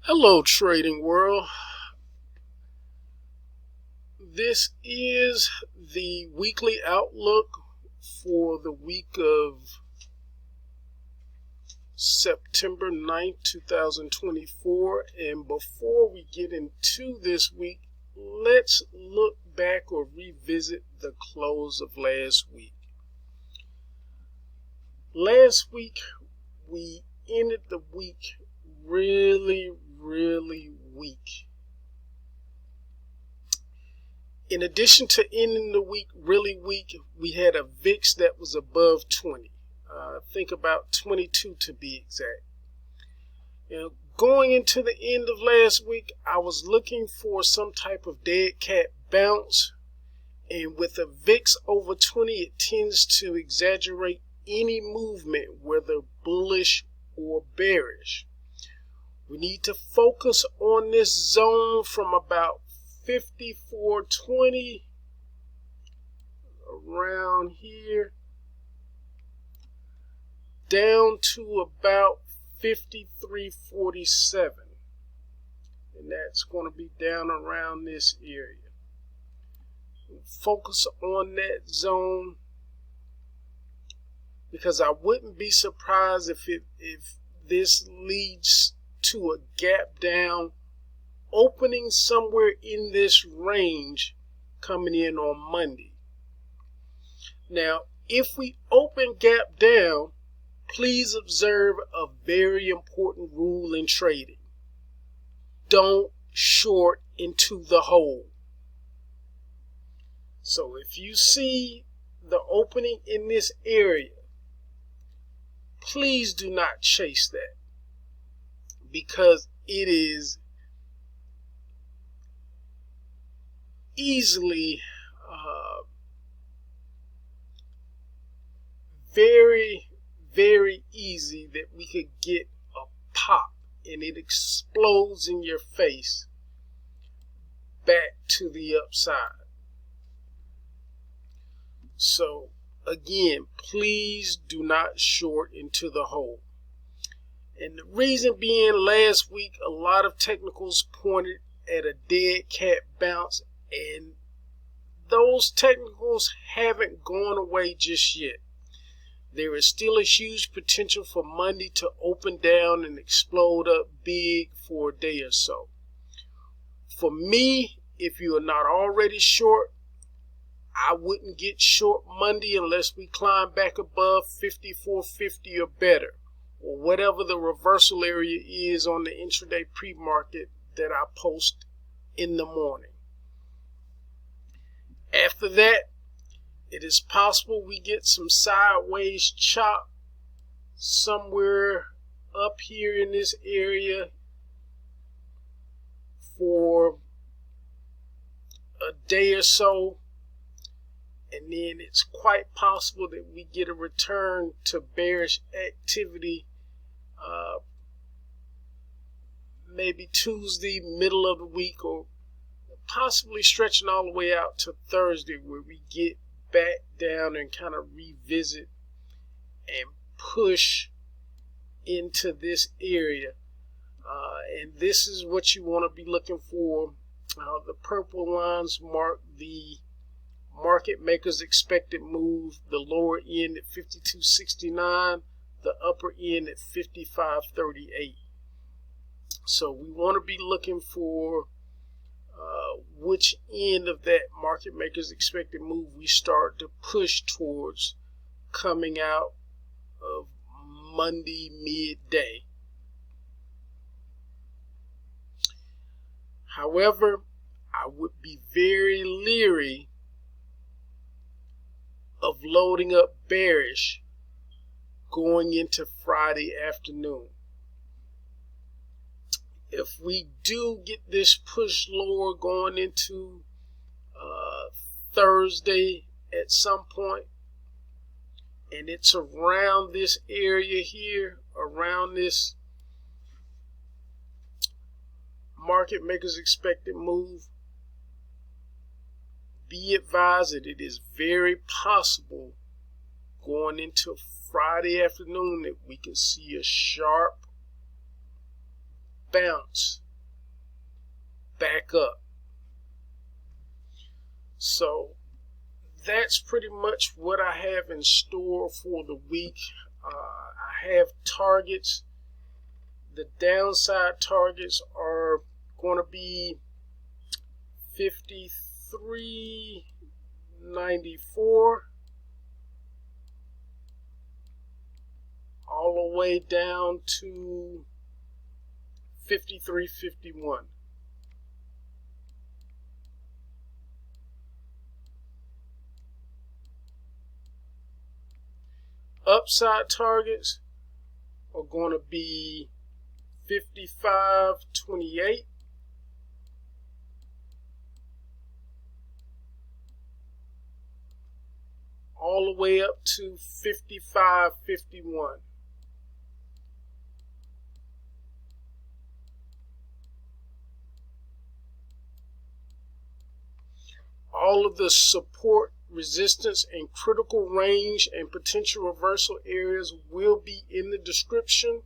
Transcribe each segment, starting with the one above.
Hello, trading world. This is the weekly outlook for the week of September 9th, 2024. And before we get into this week, let's look back or revisit the close of last week. Last week, we ended the week really weak. In addition to ending the week really weak, we had a VIX that was above 20. Think about 22 to be exact. Going into the end of last week, I was looking for some type of dead cat bounce. And with a VIX over 20, it tends to exaggerate any movement, whether bullish or bearish. We need to focus on this zone from about 54.20 around here down to about 53.47, and that's going to be down around this area. Focus on that zone, because I wouldn't be surprised if this leads to a gap down, opening somewhere in this range coming in on Monday. Now, if we open gap down, please observe a very important rule in trading. Don't short into the hole. So if you see the opening in this area, please do not chase that, because it is easily very easy that we could get a pop and it explodes in your face back to the upside. So again, please do not short into the hole. And the reason being, last week a lot of technicals pointed at a dead cat bounce, and those technicals haven't gone away just yet. There is still a huge potential for Monday to open down and explode up big for a day or so. For me, if you are not already short, I wouldn't get short Monday unless we climb back above 54.50 or better, or whatever the reversal area is on the intraday pre-market that I post in the morning. After that, it is possible we get some sideways chop somewhere up here in this area for a day or so, and then it's quite possible that we get a return to bearish activity maybe Tuesday, middle of the week, or possibly stretching all the way out to Thursday, where we get back down and kind of revisit and push into this area. And this is what you want to be looking for. The purple lines mark the market makers expected move, the lower end at 52.69, the upper end at 55.38. So we want to be looking for which end of that market makers expected move we start to push towards coming out of Monday midday. However, I would be very leery of loading up bearish going into Friday afternoon. If we do get this push lower going into Thursday at some point, and it's around this area here, around this market makers expected move, be advised that it is very possible going into Friday afternoon that we could see a sharp bounce back up. So that's pretty much what I have in store for the week. I have targets. The downside targets are going to be 53.94 all the way down to 53.51. Upside targets are going to be 55.28 all the way up to 55.51. All of the support, resistance, and critical range and potential reversal areas will be in the description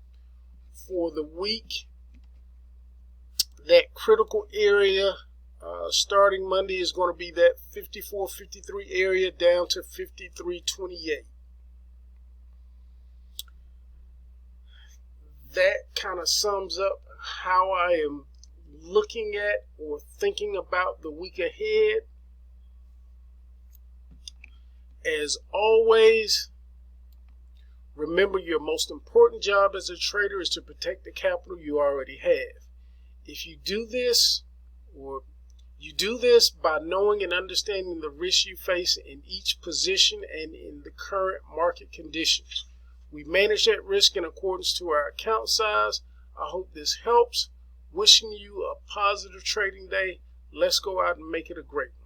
for the week. That critical area starting Monday is going to be that 54.53 area down to 53.28. That kind of sums up how I am looking at or thinking about the week ahead. As always, remember your most important job as a trader is to protect the capital you already have. If you do this, or you do this by knowing and understanding the risks you face in each position and in the current market conditions. We manage that risk in accordance to our account size. I hope this helps. Wishing you a positive trading day. Let's go out and make it a great one.